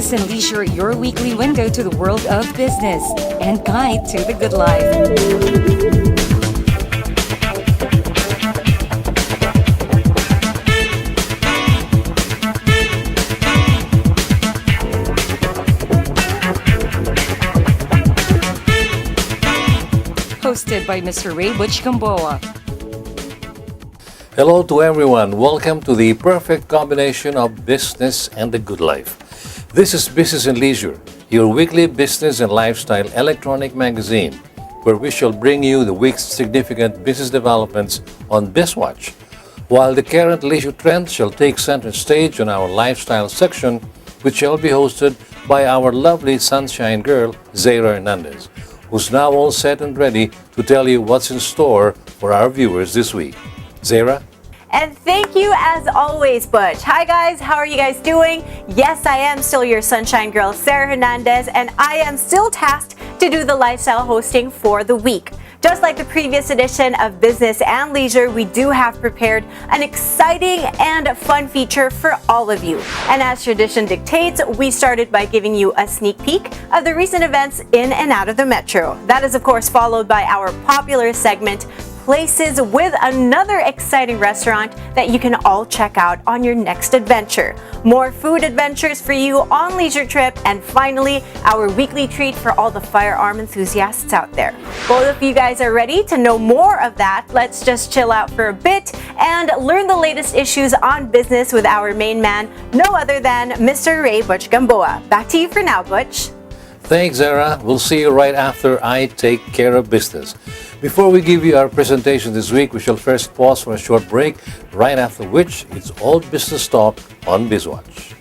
Business and Leisure, your weekly window to the world of business and guide to the good life. Hosted by Mr. Ray Butch Gamboa. Hello to everyone. Welcome to the perfect combination of business and the good life. This is Business and Leisure, your weekly business and lifestyle electronic magazine, where we shall bring you the week's significant business developments on BizWatch, while the current leisure trends shall take center stage on our lifestyle section, which shall be hosted by our lovely sunshine girl, Zaira Hernandez, who's now all set and ready to tell you what's in store for our viewers this week. Zaira? And thank you as always, Butch. Hi guys, how are you guys doing? Yes, I am still your sunshine girl, Sarah Hernandez, and I am still tasked to do the lifestyle hosting for the week. Just like the previous edition of Business and Leisure, we do have prepared an exciting and fun feature for all of you. And as tradition dictates, we started by giving you a sneak peek of the recent events in and out of the metro. That is, of course, followed by our popular segment, Places, with another exciting restaurant that you can all check out on your next adventure. More food adventures for you on leisure trip, and finally, our weekly treat for all the firearm enthusiasts out there. Both of you guys are ready to know more of that. Let's just chill out for a bit and learn the latest issues on business with our main man, no other than Mr. Ray Butch Gamboa. Back to you for now, Butch. Thanks, Zara. We'll see you right after I take care of business. Before we give you our presentation this week, we shall first pause for a short break, right after which it's all business talk on BizWatch.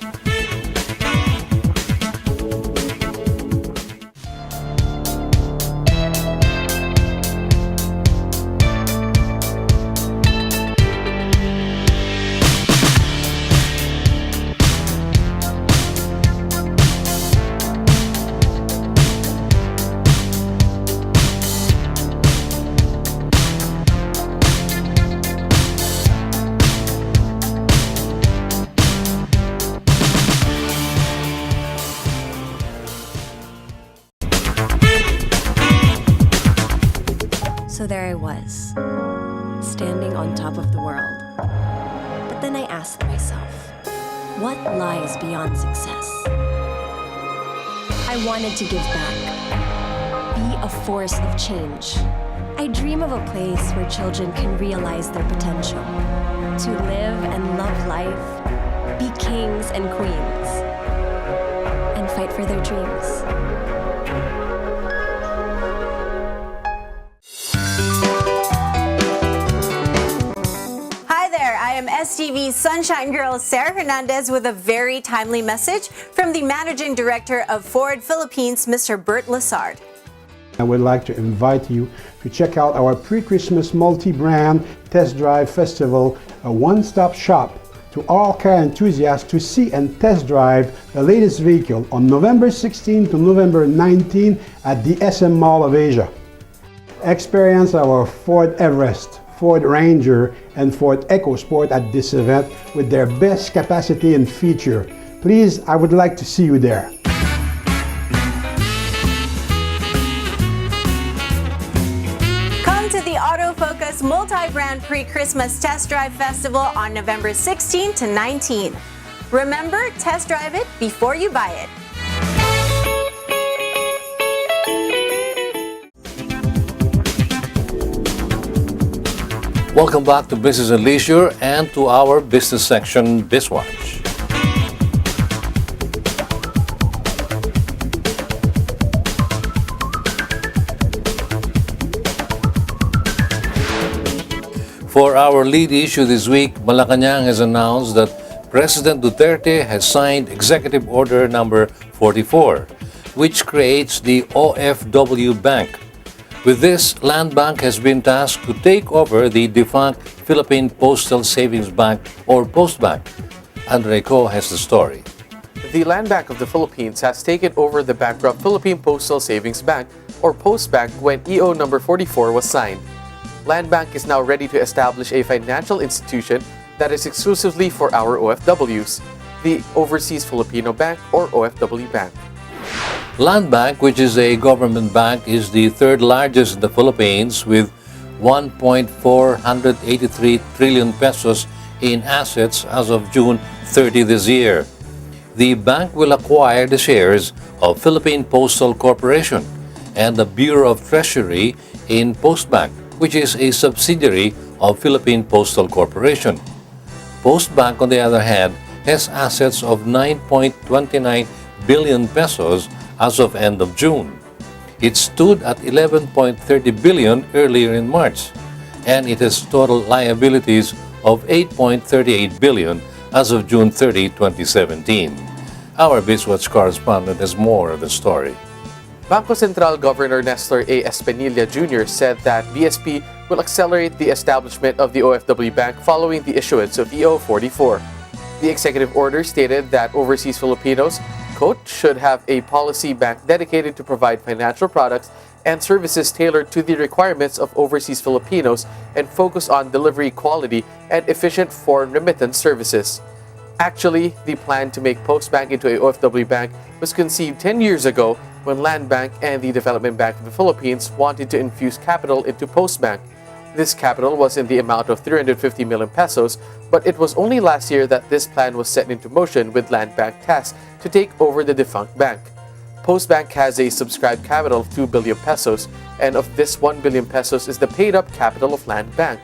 So there I was, standing on top of the world. But then I asked myself, what lies beyond success? I wanted to give back, be a force of change. I dream of a place where children can realize their potential, to live and love life, be kings and queens, and fight for their dreams. I am STV's Sunshine Girl, Sarah Hernandez, with a very timely message from the Managing Director of Ford Philippines, Mr. Bert Lazard. I would like to invite you to check out our pre-Christmas multi-brand test drive festival, a one-stop shop to all car enthusiasts to see and test drive the latest vehicle on November 16 to November 19 at the SM Mall of Asia. Experience our Ford Everest, Ford Ranger, and Ford EcoSport at this event with their best capacity and feature. Please, I would like to see you there. Come to the Autofocus Multi-Brand Pre-Christmas Test Drive Festival on November 16 to 19. Remember, test drive it before you buy it. Welcome back to Business and Leisure and to our business section, BizWatch. For our lead issue this week, Malacanang has announced that President Duterte has signed Executive Order number 44, which creates the OFW Bank. With this, Land Bank has been tasked to take over the defunct Philippine Postal Savings Bank, or Postbank. Andre Co has the story. The Land Bank of the Philippines has taken over the bankrupt Philippine Postal Savings Bank, or Postbank, when EO number 44 was signed. Land Bank is now ready to establish a financial institution that is exclusively for our OFWs. the Overseas Filipino Bank or OFW Bank. Land Bank, which is a government bank, is the third largest in the Philippines with 1.483 trillion pesos in assets as of June 30 this year. The bank will acquire the shares of Philippine Postal Corporation and the Bureau of Treasury in Postbank, which is a subsidiary of Philippine Postal Corporation. Postbank, on the other hand, has assets of 9.29 billion pesos as of end of June. It stood at 11.30 billion earlier in March, and it has total liabilities of 8.38 billion as of June 30, 2017. Our BizWatch correspondent has more of the story. Bangko Sentral Governor Nestor A. Espinilla Jr. said that BSP will accelerate the establishment of the OFW Bank following the issuance of EO 44. The executive order stated that overseas Filipinos, quote, should have a policy bank dedicated to provide financial products and services tailored to the requirements of overseas Filipinos and focus on delivery quality and efficient foreign remittance services. Actually, the plan to make Postbank into a OFW bank was conceived 10 years ago when Land Bank and the Development Bank of the Philippines wanted to infuse capital into Postbank. This capital was in the amount of 350 million pesos, but it was only last year that this plan was set into motion with Land Bank tasked to take over the defunct bank. Postbank has a subscribed capital of 2 billion pesos, and of this 1 billion pesos is the paid-up capital of Land Bank.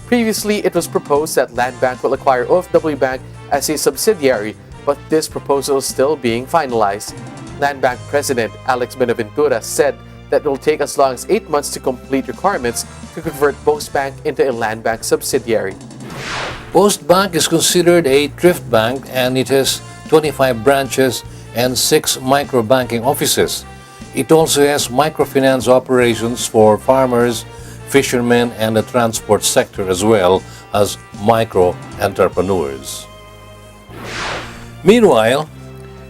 Previously, it was proposed that Land Bank will acquire OFW Bank as a subsidiary, but this proposal is still being finalized. Land Bank President Alex Benaventura said that it will take as long as 8 months to complete requirements to convert Postbank into a Land Bank subsidiary. Postbank is considered a thrift bank and it has 25 branches and 6 microbanking offices. It also has microfinance operations for farmers, fishermen, and the transport sector, as well as micro-entrepreneurs. Meanwhile,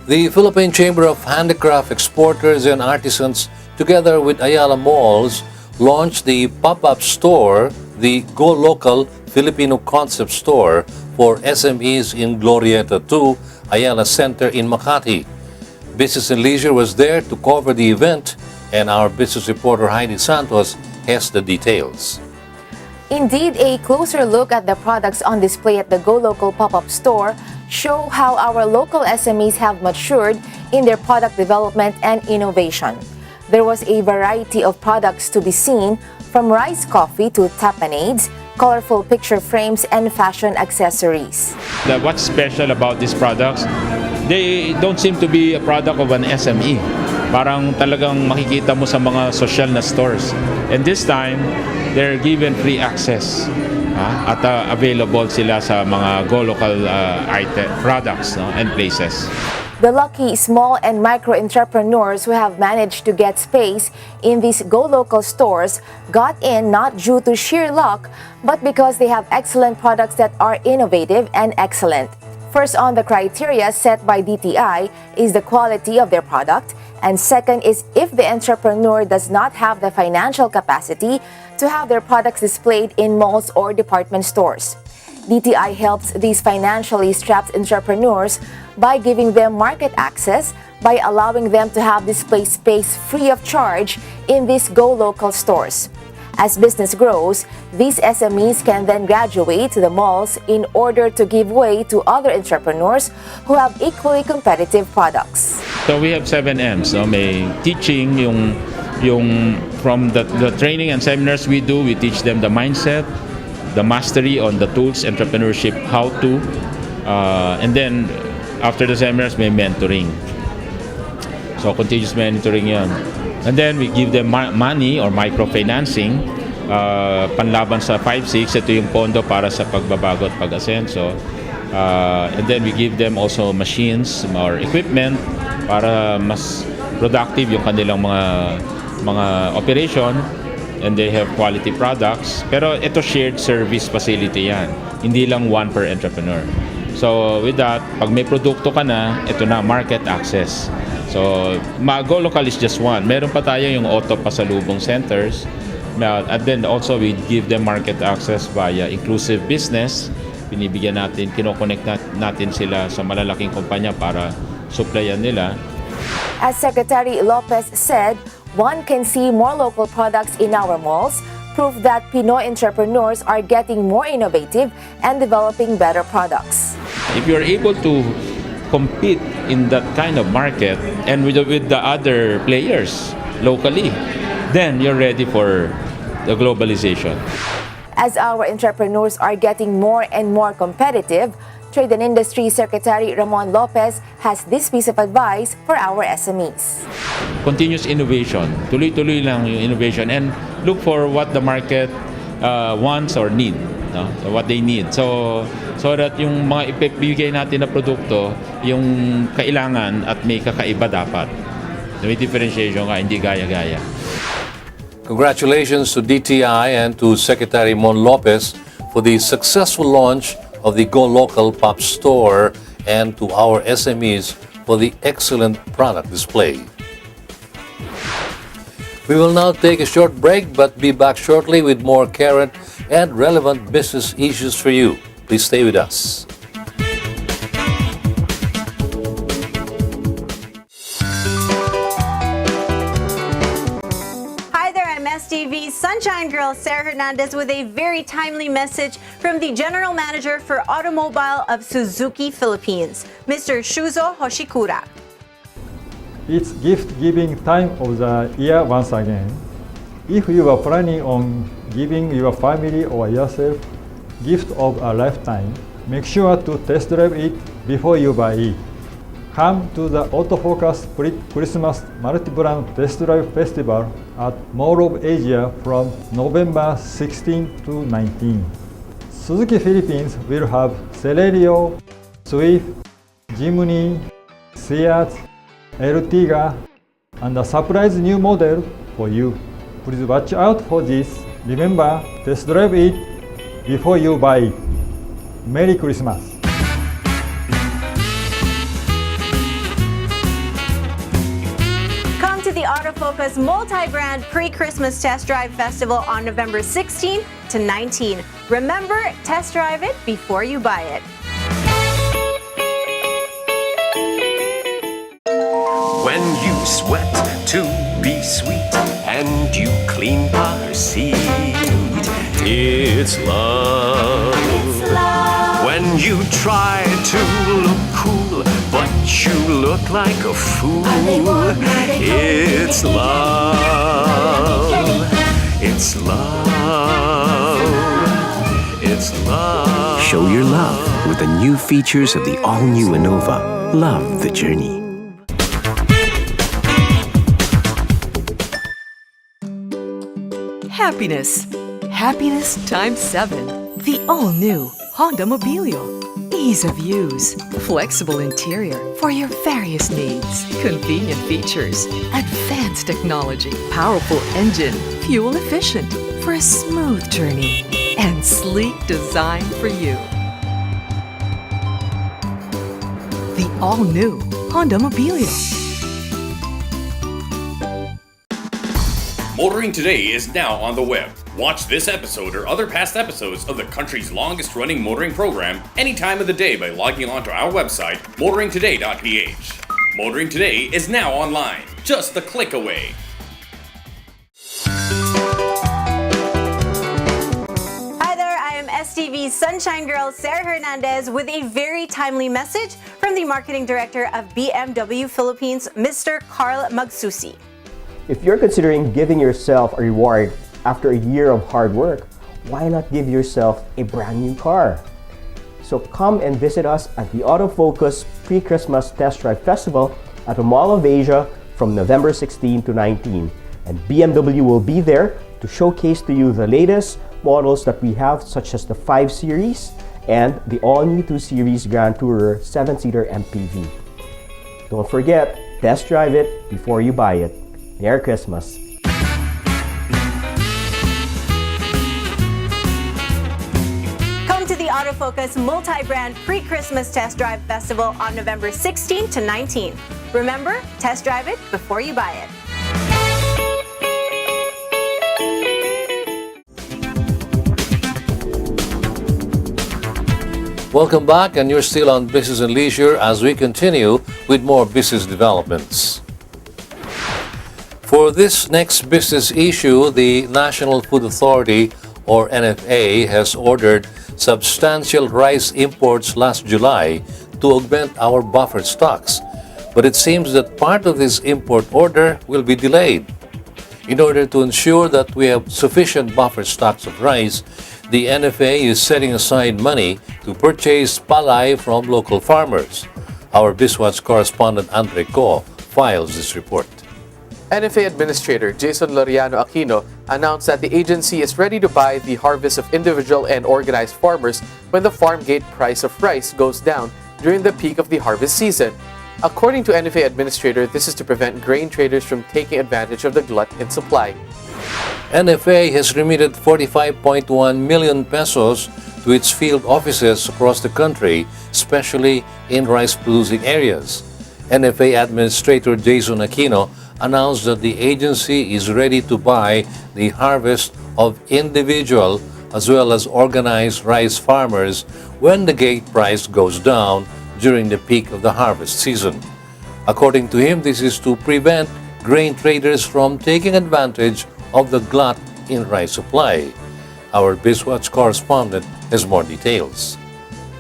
the Philippine Chamber of Handicraft Exporters and Artisans, together with Ayala Malls, launched the pop-up store, the Go Local Filipino Concept Store for SMEs in Glorieta 2, Ayala Center in Makati. Business and Leisure was there to cover the event, and our business reporter Heidi Santos has the details. Indeed, a closer look at the products on display at the Go Local pop-up store show how our local SMEs have matured in their product development and innovation. There was a variety of products to be seen, from rice coffee to tapenades, colorful picture frames, and fashion accessories. What's special about these products, they don't seem to be a product of an SME. Parang talagang makikita mo sa mga social na stores. And this time, they're given free access at available sila sa mga Go Local products and places. The lucky small and micro entrepreneurs who have managed to get space in these Go Local stores got in not due to sheer luck, but because they have excellent products that are innovative and excellent. First on the criteria set by DTI is the quality of their product, and second is if the entrepreneur does not have the financial capacity to have their products displayed in malls or department stores. DTI helps these financially strapped entrepreneurs by giving them market access by allowing them to have display space free of charge in these Go Local stores. As business grows, these SMEs can then graduate to the malls in order to give way to other entrepreneurs who have equally competitive products. So we have 7 M's. So may teaching, yung from the training and seminars we do, we teach them the mindset, the mastery on the tools, entrepreneurship, how to, and then after the seminars may mentoring. So continuous mentoring yan. And then we give them money or microfinancing, panlaban sa 5-6, ito yung pondo para sa pagbabago at pag-asenso. And then we give them also machines or equipment para mas productive yung kanilang mga operation, and they have quality products. Pero ito shared service facility yan. Hindi lang one per entrepreneur. So with that, pag may produkto ka na, ito na, market access. So, Go Local is just one. Meron pa tayo yung auto pasalubong centers. And then also we give them market access via inclusive business binibigyan natin, kinoconnect natin sila sa malalaking kumpanya para supplyan nila. As Secretary Lopez said, one can see more local products in our malls, proof that Pinoy entrepreneurs are getting more innovative and developing better products. If you're able to compete in that kind of market and with the other players locally, then you're ready for the globalization. As our entrepreneurs are getting more and more competitive, Trade and Industry Secretary Ramon Lopez has this piece of advice for our SMEs. Continuous innovation. Tuloy-tuloy lang yung innovation and look for what the market wants or need. No? So what they need. So that yung mga ipibigay natin na produkto, yung kailangan at may kakaiba dapat. May differentiation ka, hindi gaya-gaya. Congratulations to DTI and to Secretary Mon Lopez for the successful launch of the Go Local Pop Store and to our SMEs for the excellent product display. We will now take a short break but be back shortly with more current and relevant business issues for you. Please stay with us. Hi there, I'm STV's Sunshine Girl, Sarah Hernandez, with a very timely message from the General Manager for Automobile of Suzuki Philippines, Mr. Shuzo Hoshikura. It's gift-giving time of the year once again. If you are planning on giving your family or yourself gift of a lifetime, make sure to test drive it before you buy it. Come to the Autofocus Christmas Multi-Brand Test Drive Festival at Mall of Asia from November 16 to 19. Suzuki Philippines will have Celerio, Swift, Jimny, Seat, Ertiga, and a surprise new model for you. Please watch out for this. Remember, test drive it before you buy it. Merry Christmas. Come to the Autofocus Multi-Brand Pre-Christmas Test Drive Festival on November 16 to 19. Remember, test drive it before you buy it. When you sweat to be sweet and you clean her seat, it's love. When you try to look cool but you look like a fool, it's love. It's love. It's love. Show your love with the new features of the all-new Innova. Love the journey. Happiness. Happiness times 7. The all-new Honda Mobilio. Ease of use. Flexible interior for your various needs. Convenient features. Advanced technology. Powerful engine. Fuel efficient for a smooth journey. And sleek design for you. The all-new Honda Mobilio. Motoring Today is now on the web. Watch this episode or other past episodes of the country's longest-running motoring program any time of the day by logging on to our website, motoringtoday.ph. Motoring Today is now online, just a click away. Hi there, I am STV's Sunshine Girl, Sarah Hernandez, with a very timely message from the Marketing Director of BMW Philippines, Mr. Carl Magsusi. If you're considering giving yourself a reward after a year of hard work, why not give yourself a brand new car? So come and visit us at the Autofocus Pre-Christmas Test Drive Festival at the Mall of Asia from November 16 to 19. And BMW will be there to showcase to you the latest models that we have, such as the 5 Series and the all-new 2 Series Grand Tourer 7-seater MPV. Don't forget, test drive it before you buy it. Merry Christmas. Come to the Autofocus Multi-Brand Pre-Christmas Test Drive Festival on November 16 to 19. Remember, test drive it before you buy it. Welcome back, and you're still on Business and Leisure as we continue with more business developments. For this next business issue, the National Food Authority, or NFA, has ordered substantial rice imports last July to augment our buffer stocks. But it seems that part of this import order will be delayed. In order to ensure that we have sufficient buffer stocks of rice, the NFA is setting aside money to purchase palay from local farmers. Our BizWatch correspondent Andre Ko files this report. NFA Administrator Jason Laureano Aquino announced that the agency is ready to buy the harvest of individual and organized farmers when the farm gate price of rice goes down during the peak of the harvest season. According to NFA Administrator, this is to prevent grain traders from taking advantage of the glut in supply. NFA has remitted 45.1 million pesos to its field offices across the country, especially in rice-producing areas. NFA Administrator Jason Aquino announced that the agency is ready to buy the harvest of individual as well as organized rice farmers when the gate price goes down during the peak of the harvest season. According to him, this is to prevent grain traders from taking advantage of the glut in rice supply. Our BizWatch correspondent has more details.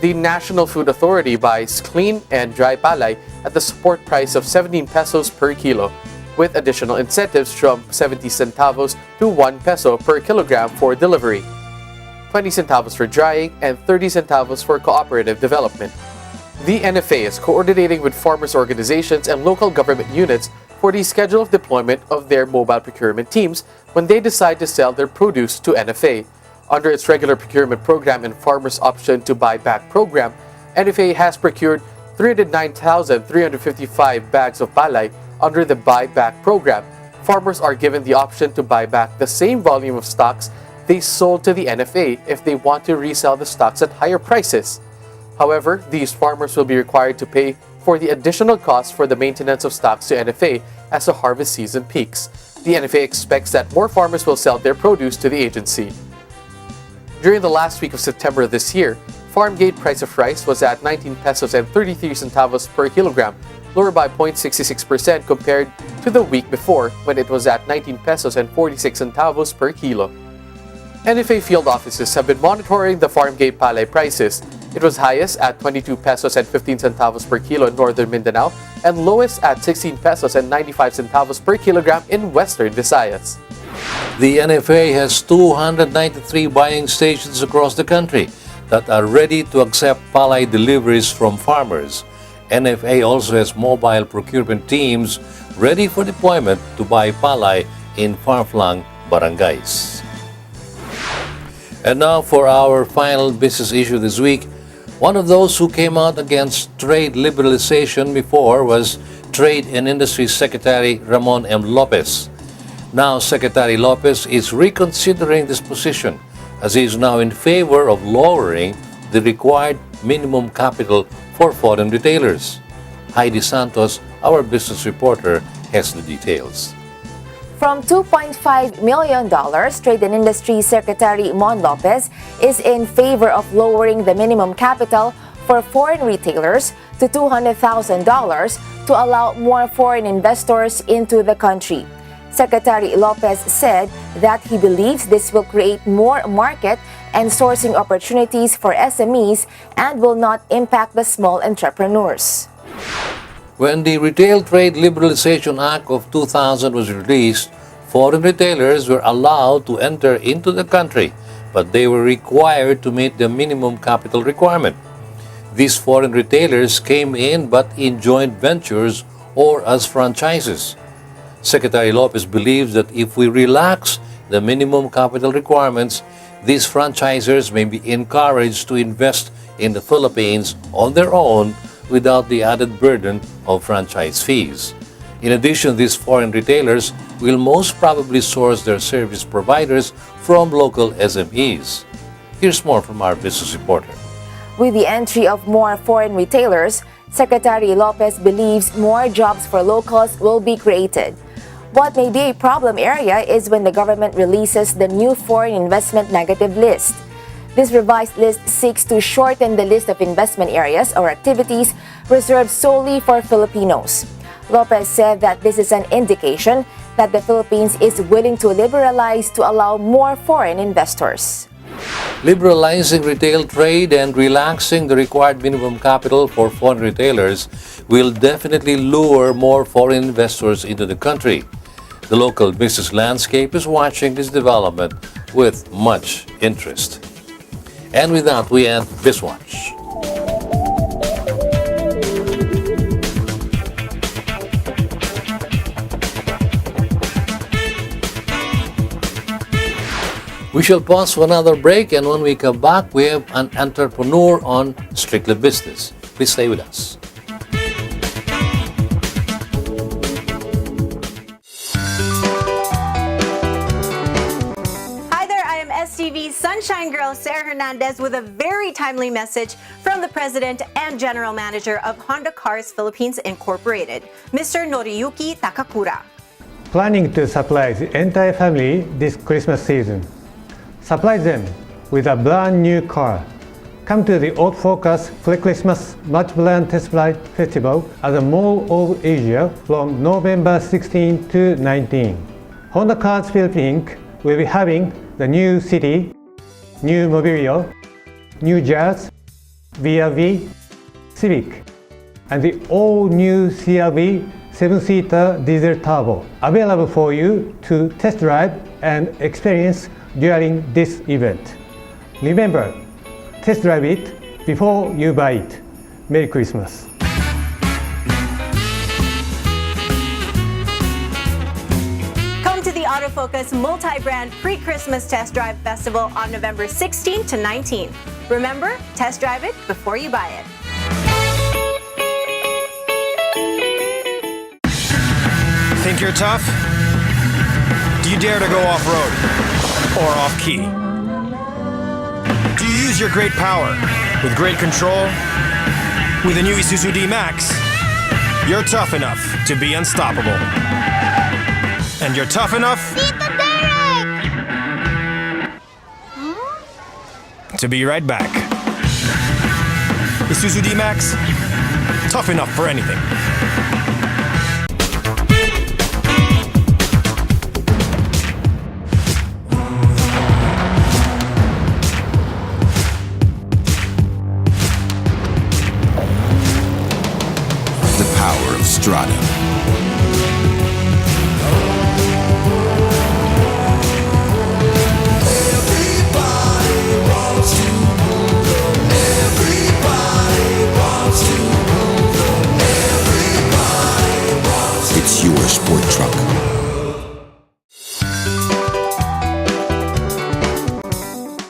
The National Food Authority buys clean and dry palay at the support price of 17 pesos per kilo, with additional incentives from 70 centavos to 1 peso per kilogram for delivery, 20 centavos for drying, and 30 centavos for cooperative development. The NFA is coordinating with farmers' organizations and local government units for the schedule of deployment of their mobile procurement teams when they decide to sell their produce to NFA. Under its regular procurement program and Farmers' Option to Buy Back program, NFA has procured 309,355 bags of palay under the Buy Back program. Farmers are given the option to buy back the same volume of stocks they sold to the NFA if they want to resell the stocks at higher prices. However, these farmers will be required to pay for the additional costs for the maintenance of stocks to NFA as the harvest season peaks. The NFA expects that more farmers will sell their produce to the agency. During the last week of September this year, farm gate price of rice was at 19 pesos and 33 centavos per kilogram, lower by 0.66% compared to the week before when it was at 19 pesos and 46 centavos per kilo. NFA field offices have been monitoring the farm gate palay prices. It was highest at 22 pesos and 15 centavos per kilo in northern Mindanao and lowest at 16 pesos and 95 centavos per kilogram in western Visayas. The NFA has 293 buying stations across the country that are ready to accept palay deliveries from farmers. NFA also has mobile procurement teams ready for deployment to buy palay in far-flung barangays. And now for our final business issue this week. One of those who came out against trade liberalization before was Trade and Industry Secretary Ramon M. Lopez. Now Secretary Lopez is reconsidering this position as he is now in favor of lowering the required minimum capital for foreign retailers. Heidi Santos, our business reporter, has the details. From $2.5 million, Trade and Industry Secretary Mon Lopez is in favor of lowering the minimum capital for foreign retailers to $200,000 to allow more foreign investors into the country. Secretary Lopez said that he believes this will create more market and sourcing opportunities for SMEs and will not impact the small entrepreneurs. When the Retail Trade Liberalization Act of 2000 was released, foreign retailers were allowed to enter into the country, but they were required to meet the minimum capital requirement. These foreign retailers came in but in joint ventures or as franchises. Secretary Lopez believes that if we relax the minimum capital requirements, these franchisers may be encouraged to invest in the Philippines on their own without the added burden of franchise fees. In addition, these foreign retailers will most probably source their service providers from local SMEs. Here's more from our business reporter. With the entry of more foreign retailers, Secretary Lopez believes more jobs for locals will be created. What may be a problem area is when the government releases the new foreign investment negative list. This revised list seeks to shorten the list of investment areas or activities reserved solely for Filipinos. Lopez said that this is an indication that the Philippines is willing to liberalize to allow more foreign investors. Liberalizing retail trade and relaxing the required minimum capital for foreign retailers will definitely lure more foreign investors into the country. The local business landscape is watching this development with much interest. And with that, we end BizWatch. We shall pause for another break, and when we come back, we have an entrepreneur on Strictly Business. Please stay with us. Hi there, I am STV Sunshine Girl Sarah Hernandez with a very timely message from the President and General Manager of Honda Cars Philippines Incorporated, Mr. Noriyuki Takakura. Planning to supply the entire family this Christmas season. Supply them with a brand new car. Come to the Autofocus Pre-Christmas Multi-Brand Test Drive Festival at the Mall of Asia from November 16 to 19. Honda Cars Philippines Inc. will be having the new City, new Mobilio, new Jazz, VRV, Civic, and the all-new CRV 7-seater diesel turbo available for you to test drive and experience during this event. Remember, test drive it before you buy it. Merry Christmas. Come to the Autofocus Multi-Brand Pre-Christmas Test Drive Festival on November 16 to 19. Remember, test drive it before you buy it. Think you're tough? Do you dare to go off-road? Or off-key? Do you use your great power with great control? With the new Isuzu D-Max, you're tough enough to be unstoppable. And you're tough enough to be right back. Isuzu D-Max, tough enough for anything. Strada. It's your sport truck.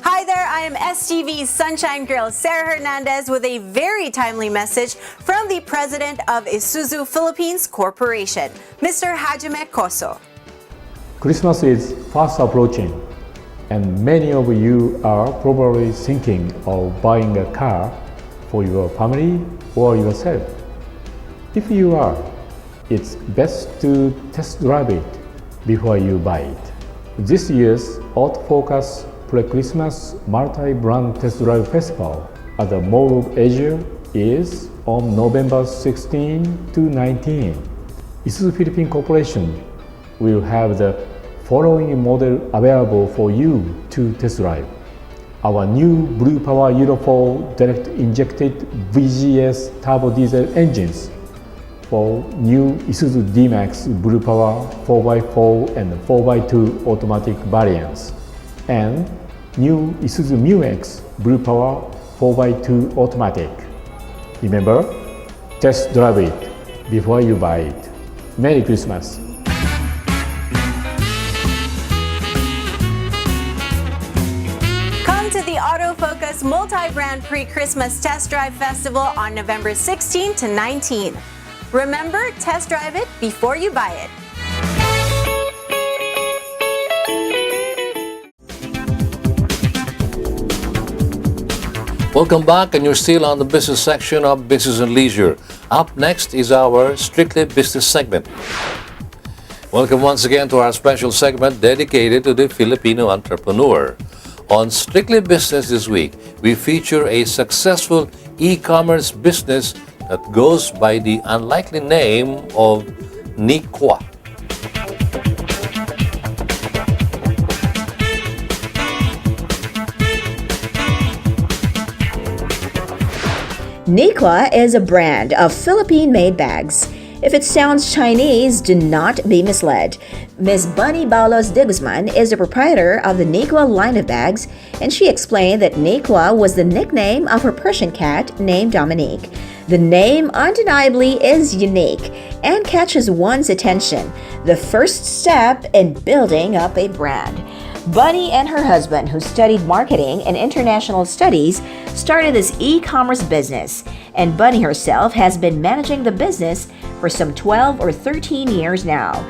Hi there, I am STV's Sunshine Girl Sarah Hernandez with a very timely message from the President of Isuzu Philippines Corporation, Mr. Hajime Koso. Christmas is fast approaching, and many of you are probably thinking of buying a car for your family or yourself. If you are, it's best to test drive it before you buy it. This year's Autofocus Pre-Christmas Multi-Brand Test Drive Festival at the Mall of Asia is on November 16 to 19. Isuzu Philippines Corporation will have the following model available for you to test drive. Our new Blue Power Euro 4 direct injected VGS turbo diesel engines for new Isuzu D-Max Blue Power 4x4 and 4x2 automatic variants, and new Isuzu Mu-X Blue Power 4x2 automatic. Remember, test drive it before you buy it. Merry Christmas. Come to the Autofocus Multi-Brand Pre-Christmas Test Drive Festival on November 16 to 19. Remember, test drive it before you buy it. Welcome back, and you're still on the business section of Business and Leisure. Up next is our Strictly Business segment. Welcome once again to our special segment dedicated to the Filipino entrepreneur. On Strictly Business this week, we feature a successful e-commerce business that goes by the unlikely name of Niqua. Niqua is a brand of Philippine-made bags. If it sounds Chinese, do not be misled. Ms. Bunny Balos de Guzman is the proprietor of the Niqua line of bags, and she explained that Niqua was the nickname of her Persian cat named Dominique. The name undeniably is unique and catches one's attention, the first step in building up a brand. Bunny and her husband, who studied marketing and international studies, started this e-commerce business, and Bunny herself has been managing the business for some 12 or 13 years now.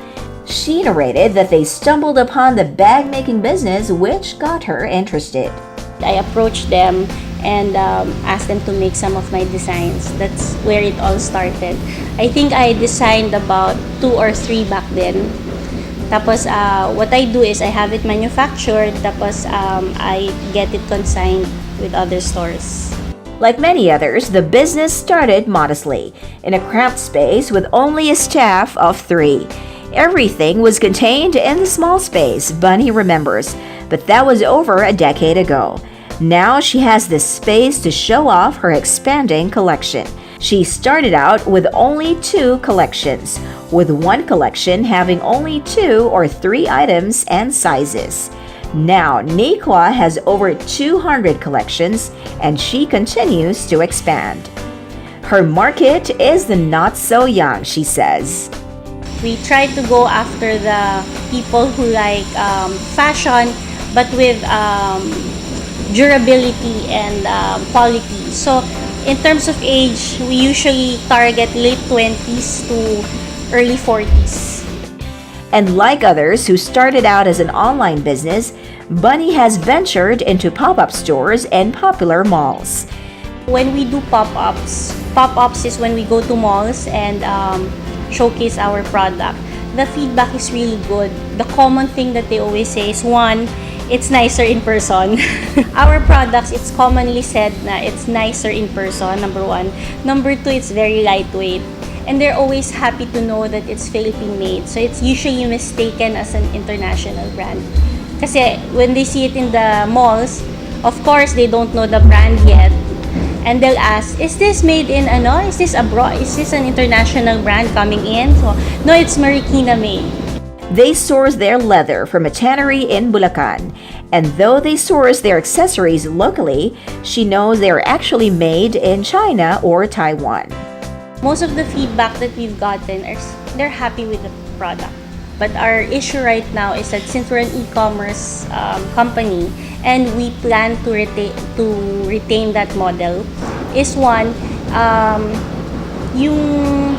She narrated that they stumbled upon the bag-making business, which got her interested. I approached them and asked them to make some of my designs. That's where it all started. I think I designed about 2 or 3 back then. Tapos, what I do is I have it manufactured, tapos I get it consigned with other stores. Like many others, the business started modestly, in a cramped space with only a staff of 3. Everything was contained in the small space, Bunny remembers, but that was over a decade ago. Now she has this space to show off her expanding collection. She started out with only 2 collections, with one collection having only 2 or 3 items and sizes. Now, Niqua has over 200 collections, and she continues to expand. Her market is the not-so-young, she says. We try to go after the people who like fashion, but with durability and quality. So, in terms of age, we usually target late 20s to early 40s. And like others who started out as an online business, Bunny has ventured into pop-up stores and popular malls. When we do pop-ups is when we go to malls and showcase our product. The feedback is really good. The common thing that they always say is, 1, it's nicer in person. Our products, it's commonly said na it's nicer in person, number 1. Number 2, it's very lightweight. And they're always happy to know that it's Philippine made. So it's usually mistaken as an international brand. Kasi when they see it in the malls, of course, they don't know the brand yet. And they'll ask, is this made in ano? Is this abroad? Is this an international brand coming in? So, no, it's Marikina made. They source their leather from a tannery in Bulacan. And though they source their accessories locally, she knows they are actually made in China or Taiwan. Most of the feedback that we've gotten is they're happy with the product. But our issue right now is that since we're an e-commerce company and we plan to retain that model, is 1, yung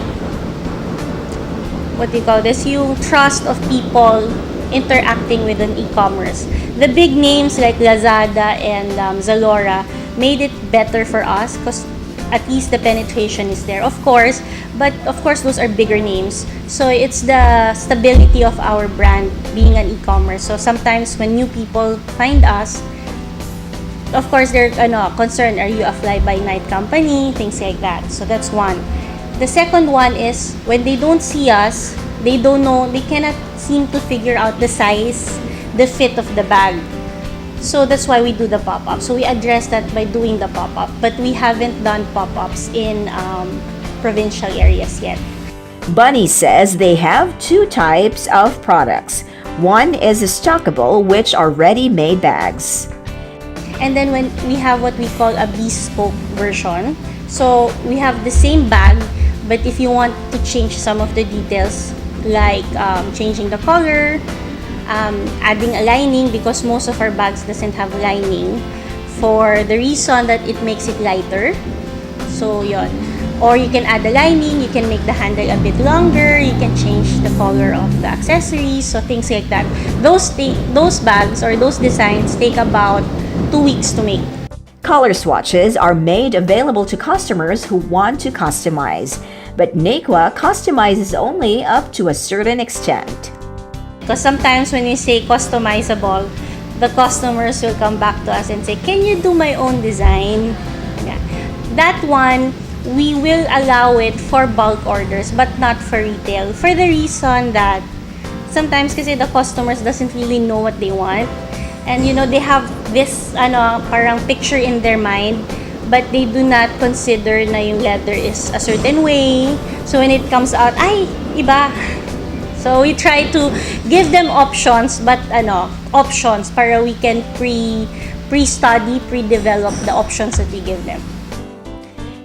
what do you call this? Yung trust of people interacting with an e-commerce. The big names like Lazada and Zalora made it better for us because at least the penetration is there, of course, but of course those are bigger names. So it's the stability of our brand being an e-commerce. So sometimes when new people find us, of course they're concerned, are you a fly-by-night company, things like that. So that's 1. The second one is when they don't see us, they don't know, they cannot seem to figure out the size, the fit of the bag. So that's why we do the pop-up. So we address that by doing the pop-up, but we haven't done pop-ups in provincial areas yet. Bunny says they have 2 types of products. One is a stockable, which are ready-made bags. And then when we have what we call a bespoke version, so we have the same bag, but if you want to change some of the details, like changing the color, adding a lining, because most of our bags doesn't have lining, for the reason that it makes it lighter. So yon. Or you can add a lining, you can make the handle a bit longer, you can change the color of the accessories, so things like that. Those bags or those designs take about 2 weeks to make. Color swatches are made available to customers who want to customize, but Niqua customizes only up to a certain extent. Because sometimes when we say customizable, the customers will come back to us and say, can you do my own design? Yeah. That one, we will allow it for bulk orders but not for retail, for the reason that sometimes kasi the customers doesn't really know what they want, and you know, they have this parang picture in their mind, but they do not consider na yung leather is a certain way. So when it comes out, ay, iba. So we try to give them options, but options para we can pre-study, pre-develop the options that we give them.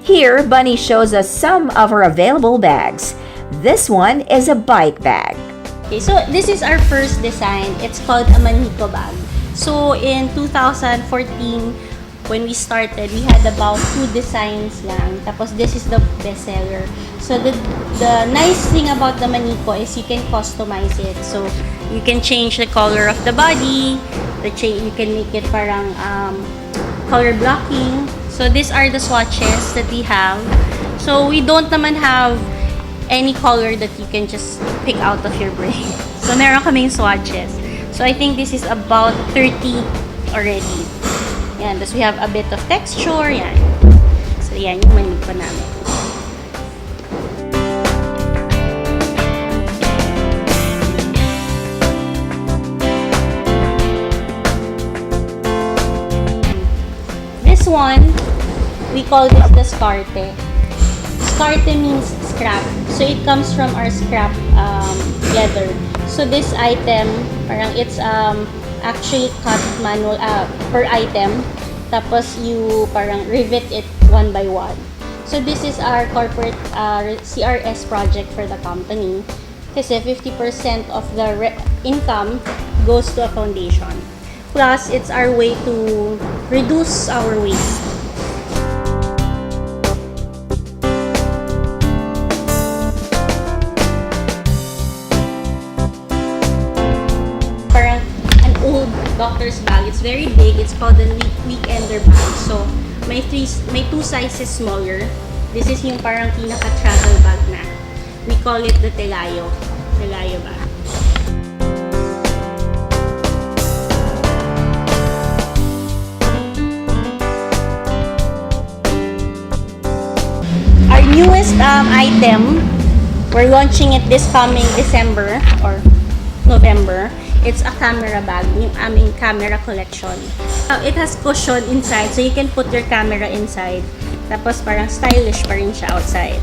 Here, Bunny shows us some of her available bags. This one is a bike bag. Okay, so this is our first design. It's called a Maniko bag. So in 2014, when we started, we had about 2 designs lang. Tapos this is the best seller. So the nice thing about the Maniko is you can customize it. So you can change the color of the body. You can make it parang color blocking. So these are the swatches that we have. So we don't naman have any color that you can just pick out of your brain. So meron kaming swatches. So I think this is about 30 already. Yan, tapos we have a bit of texture, yan. So yan yung Maniko namin. This one, we call this the Skarte. Skarte means scrap. So it comes from our scrap leather. So this item, parang it's actually cut manual per item. Tapos you parang rivet it one by one. So this is our corporate CRS project for the company. Kasi 50% of the income goes to a foundation. Plus, it's our way to reduce our waste. Parang an old doctor's bag. It's very big. It's called a weekender bag. So, may 2 sizes smaller. This is yung parang pinaka-travel bag na. We call it the Telayo bag. Our newest item, we're launching it this coming December or November. It's a camera bag, yung aming camera collection. It has cushion inside, so you can put your camera inside. Tapos parang stylish pa rin siya outside.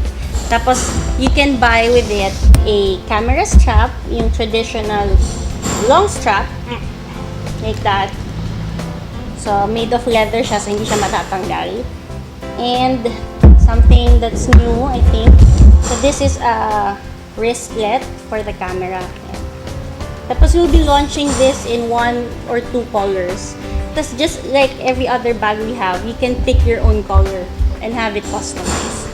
Tapos you can buy with it a camera strap, yung traditional long strap, like that. So made of leather siya, so hindi siya matatanggal. And something that's new, I think. So this is a wristlet for the camera. Tapos we'll be launching this in 1 or 2 colors. Tapos just like every other bag we have, you can pick your own color and have it customized.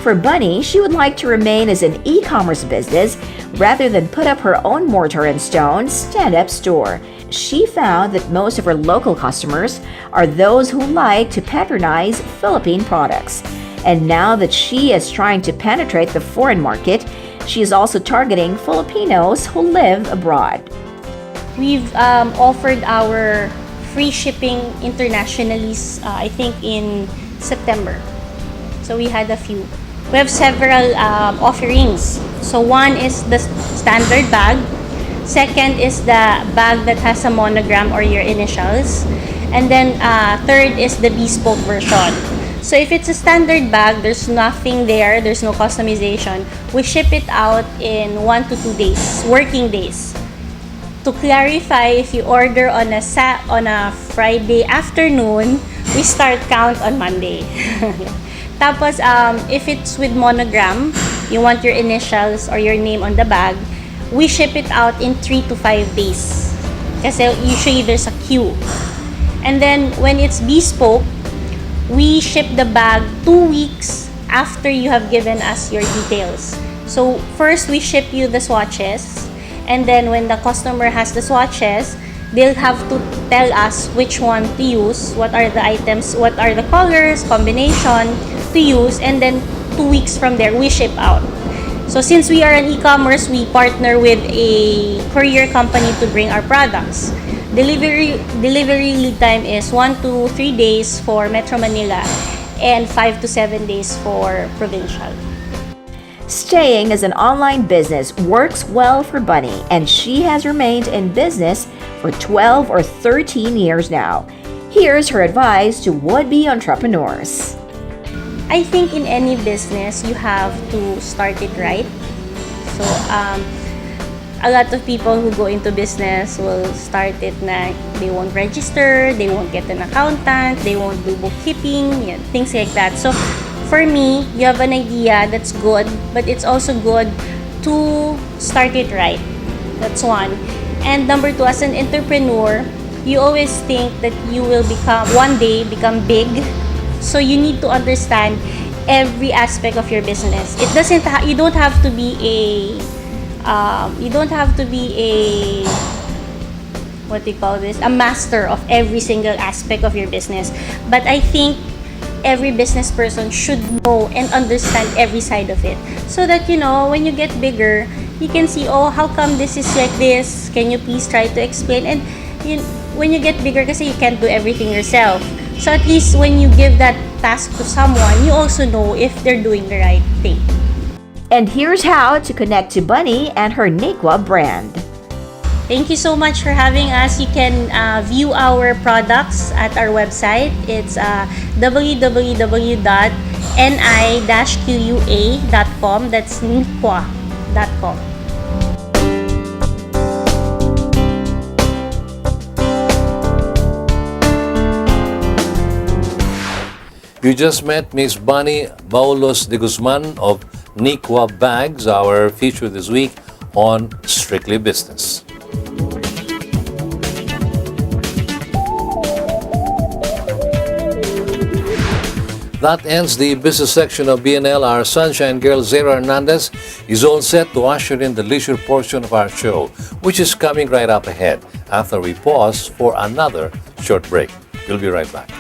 For Bunny, she would like to remain as an e-commerce business rather than put up her own mortar and stone stand-up store. She found that most of her local customers are those who like to patronize Philippine products. And now that she is trying to penetrate the foreign market, she is also targeting Filipinos who live abroad. We've offered our free shipping internationally, I think in September. So we had a few. We have several offerings. So one is the standard bag. Second is the bag that has a monogram or your initials. And then third is the bespoke version. So if it's a standard bag, there's nothing there, there's no customization. We ship it out in 1 to 2 days, working days. To clarify, if you order on a Friday afternoon, we start count on Monday. Tapos, if it's with monogram, you want your initials or your name on the bag, we ship it out in 3 to 5 days. Kasi usually there's a queue. And then, when it's bespoke, we ship the bag 2 weeks after you have given us your details. So, first we ship you the swatches. And then, when the customer has the swatches, they'll have to tell us which one to use, what are the items, what are the colors, combination. to use, and then 2 weeks from there, we ship out. So since we are an e-commerce, we partner with a courier company to bring our products. Delivery lead time is 1 to 3 days for Metro Manila and 5 to 7 days for provincial. Staying as an online business works well for Bunny, and she has remained in business for 12 or 13 years now. Here's her advice to would-be entrepreneurs. I think in any business, you have to start it right. So, a lot of people who go into business will start it na they won't register, they won't get an accountant, they won't do bookkeeping, things like that. So, for me, you have an idea, that's good, but it's also good to start it right. That's one. And number two, as an entrepreneur, you always think that you will one day become big. So you need to understand every aspect of your business. It doesn't. You don't have to be a. What do you call this? A master of every single aspect of your business. But I think every business person should know and understand every side of it, so that when you get bigger, you can see, oh, how come this is like this? Can you please try to explain? And when you get bigger, kasi you can't do everything yourself. So at least when you give that task to someone, you also know if they're doing the right thing. And here's how to connect to Bunny and her Nequa brand. Thank you so much for having us. You can view our products at our website. It's www.ni-qua.com. That's nequa.com. You just met Miss Bunny Baolos de Guzman of Nequa Bags, our feature this week on Strictly Business. That ends the business section of BNL. Our sunshine girl, Zara Hernandez, is all set to usher in the leisure portion of our show, which is coming right up ahead after we pause for another short break. We'll be right back.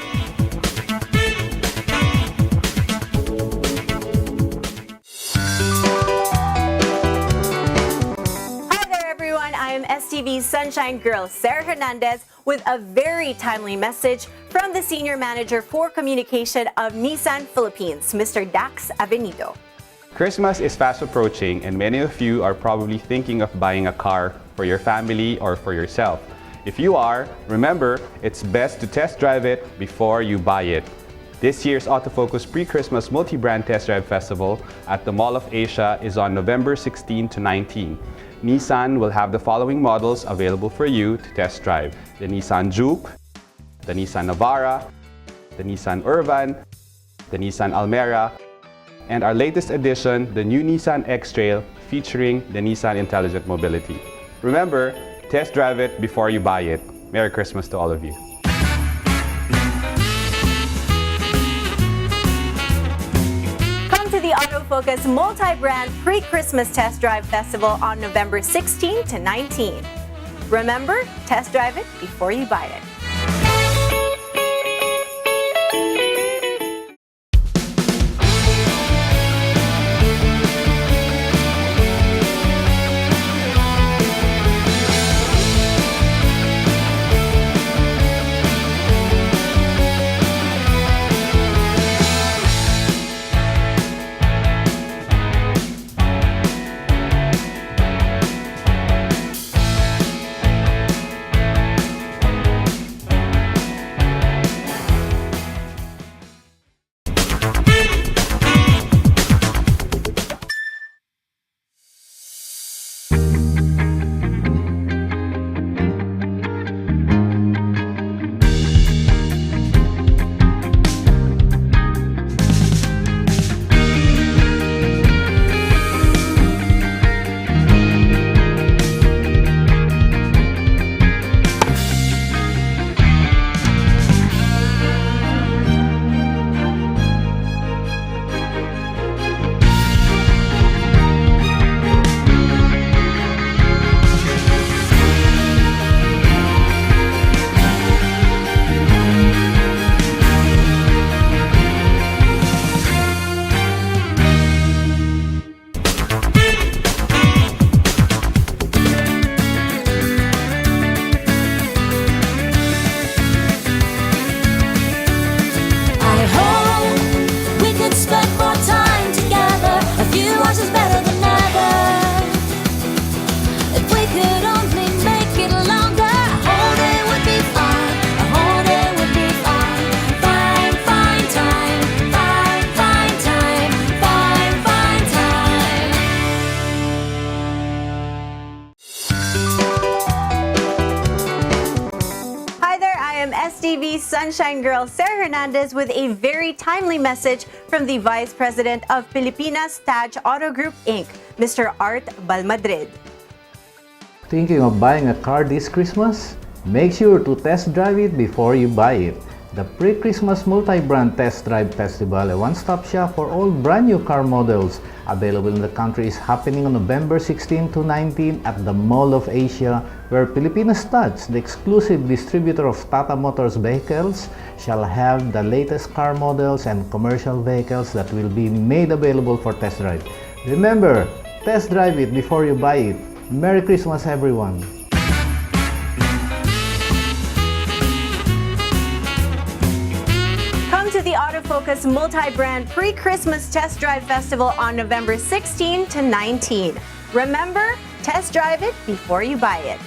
STV's Sunshine Girl, Sarah Hernandez, with a very timely message from the Senior Manager for Communication of Nissan Philippines, Mr. Dax Avenido. Christmas is fast approaching, and many of you are probably thinking of buying a car for your family or for yourself. If you are, remember, it's best to test drive it before you buy it. This year's Autofocus Pre-Christmas Multi-Brand Test Drive Festival at the Mall of Asia is on November 16 to 19. Nissan will have the following models available for you to test drive: the Nissan Juke, the Nissan Navara, the Nissan Urban, the Nissan Almera, and our latest addition, the new Nissan X-Trail featuring the Nissan Intelligent Mobility. Remember, test drive it before you buy it. Merry Christmas to all of you. The Autofocus Multi-Brand Pre-Christmas Test Drive Festival on November 16 to 19. Remember, test drive it before you buy it. Sunshine Girl Sarah Hernandez with a very timely message from the Vice President of Pilipinas Taj Auto Group Inc., Mr. Art Balmadrid. Thinking of buying a car this Christmas? Make sure to test drive it before you buy it. The Pre-Christmas Multi-Brand Test Drive Festival, a one-stop shop for all brand new car models available in the country, is happening on November 16 to 19 at the Mall of Asia, where Pilipinas Taj, the exclusive distributor of Tata Motors vehicles, shall have the latest car models and commercial vehicles that will be made available for test drive. Remember, test drive it before you buy it. Merry Christmas, everyone! To the Autofocus Multi-Brand Pre-Christmas Test Drive Festival on November 16 to 19. Remember, test drive it before you buy it.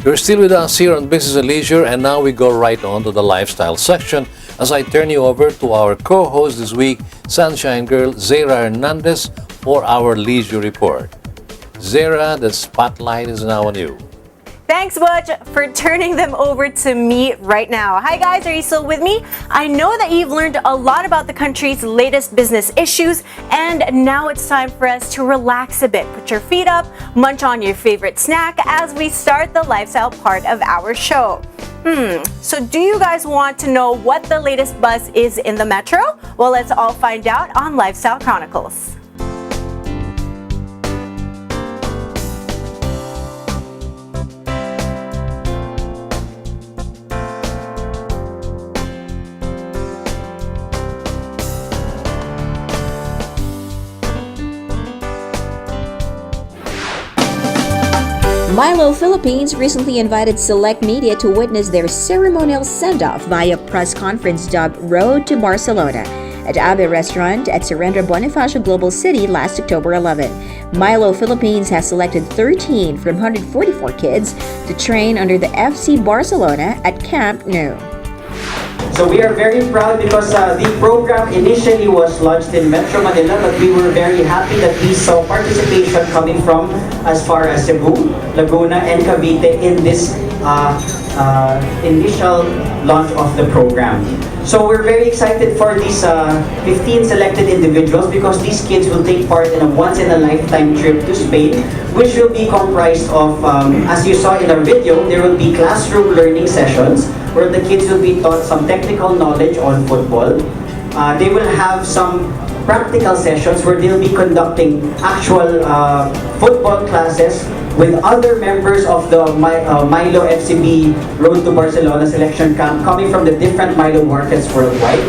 You're still with us here on Business and Leisure, and now we go right on to the lifestyle section as I turn you over to our co-host this week, Sunshine Girl Zara Hernandez, for our leisure report. Zara, the spotlight is now on you. Thanks, Butch, for turning them over to me right now. Hi guys, are you still with me? I know that you've learned a lot about the country's latest business issues, and now it's time for us to relax a bit. Put your feet up, munch on your favorite snack as we start the lifestyle part of our show. So do you guys want to know what the latest buzz is in the metro? Well, let's all find out on Lifestyle Chronicles. Milo Philippines recently invited select media to witness their ceremonial send-off via press conference dubbed Road to Barcelona at Abe Restaurant at Surrender Bonifacio Global City last October 11. Milo Philippines has selected 13 from 144 kids to train under the FC Barcelona at Camp Nou. So we are very proud because the program initially was launched in Metro Manila, but we were very happy that we saw participation coming from as far as Cebu, Laguna, and Cavite in this initial launch of the program. So we're very excited for these 15 selected individuals because these kids will take part in a once-in-a-lifetime trip to Spain, which will be comprised of, as you saw in our video, there will be classroom learning sessions where the kids will be taught some technical knowledge on football. They will have some practical sessions where they'll be conducting actual football classes with other members of the Milo FCB Road to Barcelona selection camp coming from the different Milo markets worldwide.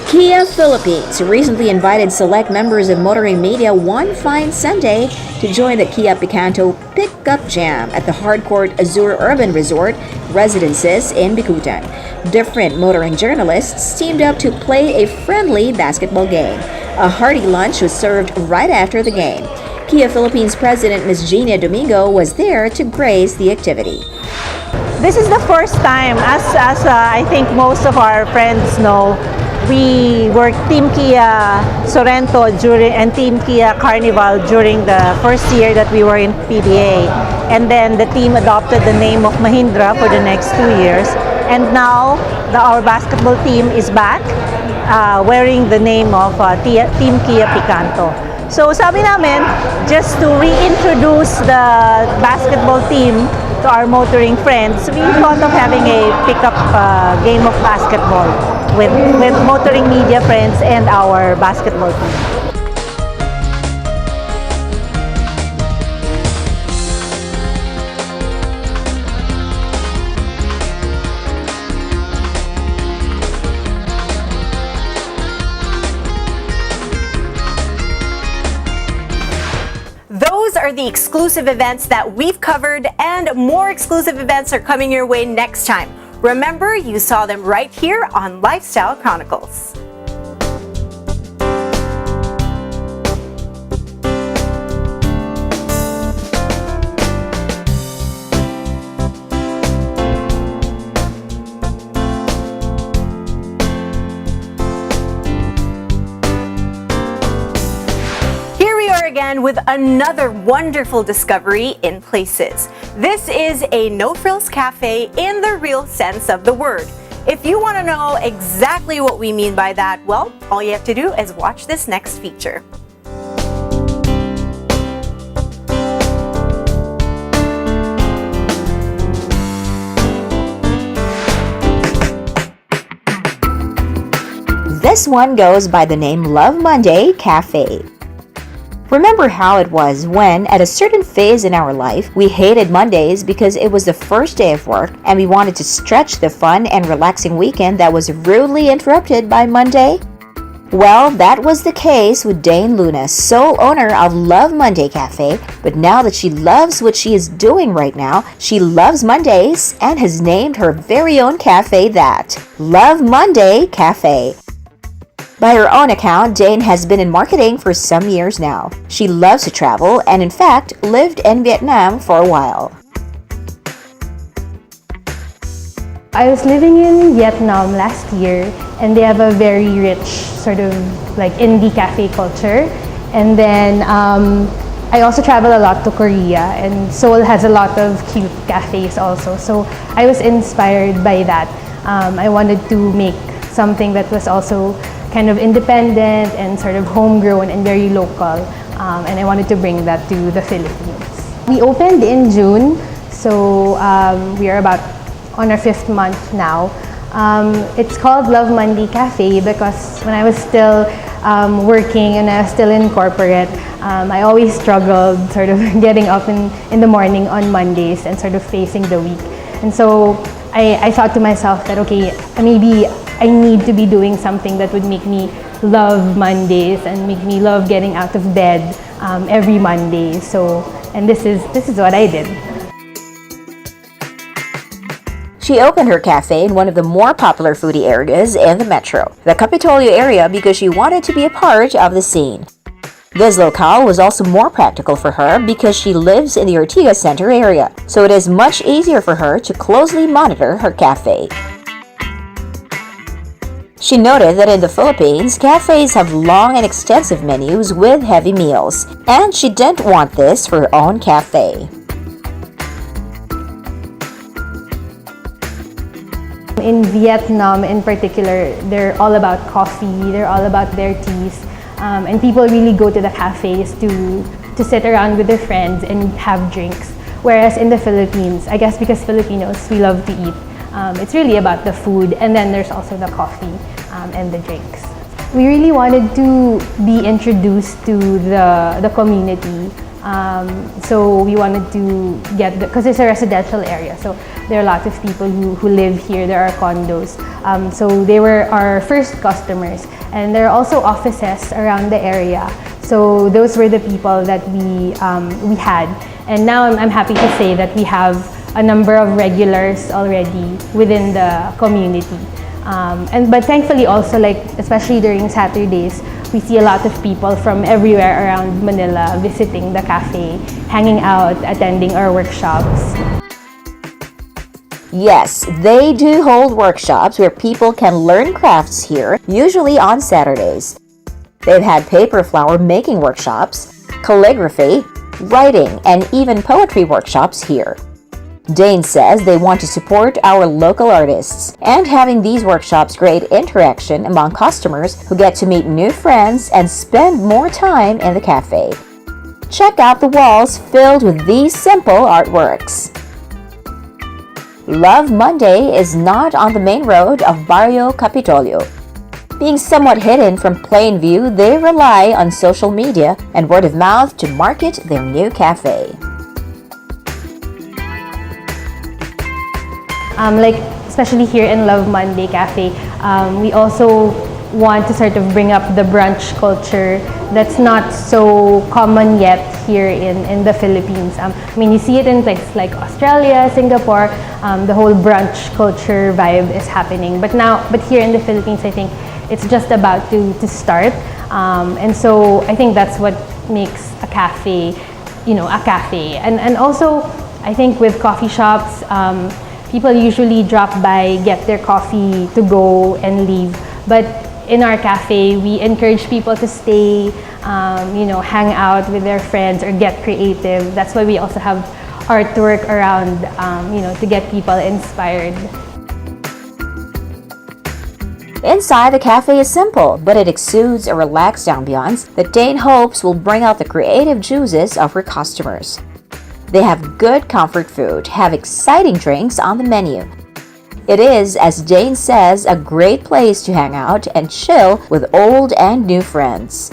Kia Philippines recently invited select members of motoring media one fine Sunday to join the Kia Picanto Pickup Jam at the Hardcourt Azure Urban Resort Residences in Bicutan. Different motoring journalists teamed up to play a friendly basketball game. A hearty lunch was served right after the game. Kia Philippines President Ms. Gina Domingo was there to grace the activity. This is the first time, as I think most of our friends know, we were Team Kia Sorrento and Team Kia Carnival during the first year that we were in PBA. And then the team adopted the name of Mahindra for the next 2 years. And now our basketball team is back wearing the name of Team Kia Picanto. So sabi namin, just to reintroduce the basketball team to our motoring friends, we thought of having a pickup game of basketball with motoring media friends and our basketball team. Those are the exclusive events that we've covered, and more exclusive events are coming your way next time. Remember, you saw them right here on Lifestyle Chronicles. and with another wonderful discovery in Places. This is a no-frills cafe in the real sense of the word. If you want to know exactly what we mean by that, well, all you have to do is watch this next feature. This one goes by the name Love Monday Cafe. Remember how it was when, at a certain phase in our life, we hated Mondays because it was the first day of work and we wanted to stretch the fun and relaxing weekend that was rudely interrupted by Monday? Well, that was the case with Dane Luna, sole owner of Love Monday Cafe, but now that she loves what she is doing right now, she loves Mondays and has named her very own cafe that, Love Monday Cafe. By her own account, Dane has been in marketing for some years now. She loves to travel and in fact lived in Vietnam for a while. I was living in Vietnam last year and they have a very rich sort of like indie cafe culture. And then I also travel a lot to Korea and Seoul has a lot of cute cafes also. So I was inspired by that. I wanted to make something that was also kind of independent and sort of homegrown and very local, and I wanted to bring that to the Philippines. We opened in June, so we are about on our 5th month now. It's called Love Monday Cafe because when I was still working and I was still in corporate, I always struggled sort of getting up in the morning on Mondays and sort of facing the week. And so I thought to myself that, okay, maybe I need to be doing something that would make me love Mondays and make me love getting out of bed every Monday. So, and this is what I did. She opened her cafe in one of the more popular foodie areas in the metro, the Capitolio area, because she wanted to be a part of the scene. This locale was also more practical for her because she lives in the Ortigas Center area, so it is much easier for her to closely monitor her cafe. She noted that in the Philippines, cafes have long and extensive menus with heavy meals, and she didn't want this for her own cafe. In Vietnam in particular, they're all about coffee, they're all about their teas, and people really go to the cafes to sit around with their friends and have drinks. Whereas in the Philippines, I guess because Filipinos, we love to eat, it's really about the food, and then there's also the coffee and the drinks. We really wanted to be introduced to the community. So we wanted to get, because it's a residential area, so there are lots of people who live here, there are condos. So they were our first customers, and there are also offices around the area. So those were the people that we had. And now I'm happy to say that we have a number of regulars already within the community. But thankfully also, like especially during Saturdays, we see a lot of people from everywhere around Manila visiting the cafe, hanging out, attending our workshops. Yes, they do hold workshops where people can learn crafts here, usually on Saturdays. They've had paper flower making workshops, calligraphy, writing, and even poetry workshops here. Dane says they want to support our local artists, and having these workshops create interaction among customers who get to meet new friends and spend more time in the cafe. Check out the walls filled with these simple artworks. Love Monday is not on the main road of Barrio Capitolio. Being somewhat hidden from plain view, they rely on social media and word of mouth to market their new cafe. Like especially here in Love Monday Cafe, we also want to sort of bring up the brunch culture that's not so common yet here in the Philippines. I mean, you see it in places like Australia, Singapore, the whole brunch culture vibe is happening. But here in the Philippines, I think it's just about to start. And so I think that's what makes a cafe, a cafe. And also, I think with coffee shops, people usually drop by, get their coffee to go and leave. But in our cafe, we encourage people to stay, hang out with their friends or get creative. That's why we also have artwork around, to get people inspired. Inside, the cafe is simple, but it exudes a relaxed ambiance that Dane hopes will bring out the creative juices of her customers. They have good comfort food, have exciting drinks on the menu. It is, as Dane says, a great place to hang out and chill with old and new friends.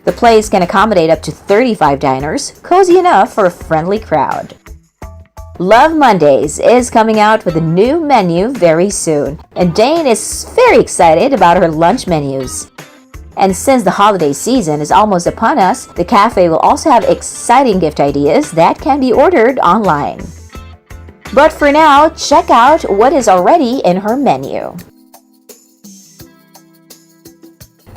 The place can accommodate up to 35 diners, cozy enough for a friendly crowd. Love Mondays is coming out with a new menu very soon, and Dane is very excited about her lunch menus. And since the holiday season is almost upon us, the cafe will also have exciting gift ideas that can be ordered online. But for now, check out what is already in her menu.